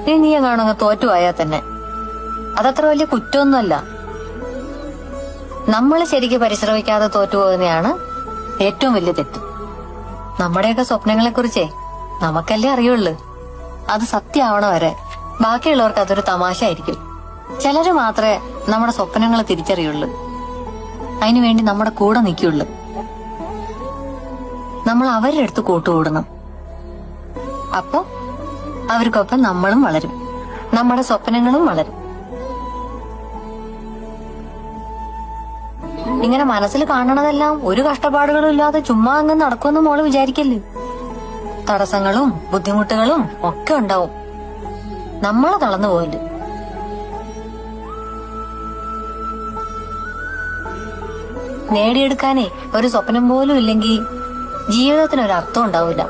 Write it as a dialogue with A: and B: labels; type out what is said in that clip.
A: ഇനി നീ എങ്ങാണങ്ങ് തോറ്റുപോയാൽ തന്നെ അതത്ര വലിയ കുറ്റമൊന്നുമല്ല. നമ്മൾ ശരിക്ക് പരിശ്രമിക്കാതെ തോറ്റുപോകുന്നതാണ് ഏറ്റവും വലിയ തെറ്റ്. നമ്മുടെയൊക്കെ സ്വപ്നങ്ങളെ കുറിച്ചേ നമുക്കല്ലേ അറിയുള്ളൂ. അത് സത്യമാവണ വരെ ബാക്കിയുള്ളവർക്ക് അതൊരു തമാശ ആയിരിക്കും. ചിലര് മാത്രമേ നമ്മുടെ സ്വപ്നങ്ങൾ തിരിച്ചറിയുള്ളൂ, അതിനുവേണ്ടി നമ്മുടെ കൂടെ നിൽക്കുള്ളൂ. നമ്മൾ അവരുടെ അടുത്ത് കൂട്ടുകൂടണം. അപ്പൊ അവർക്കൊപ്പം നമ്മളും വളരും, നമ്മുടെ സ്വപ്നങ്ങളും വളരും. ഇങ്ങനെ മനസ്സിൽ കാണണതെല്ലാം ഒരു കഷ്ടപ്പാടുകളും ഇല്ലാതെ ചുമ്മാ അങ്ങ് നടക്കുമെന്ന് മോള് വിചാരിക്കല്ലേ. തടസ്സങ്ങളും ബുദ്ധിമുട്ടുകളും ഒക്കെ ഉണ്ടാവും. നമ്മള് തളർന്നു പോയില്ല. നേടിയെടുക്കാനേ ഒരു സ്വപ്നം പോലും ഇല്ലെങ്കിൽ ജീവിതത്തിനൊരർത്ഥം ഉണ്ടാവില്ല.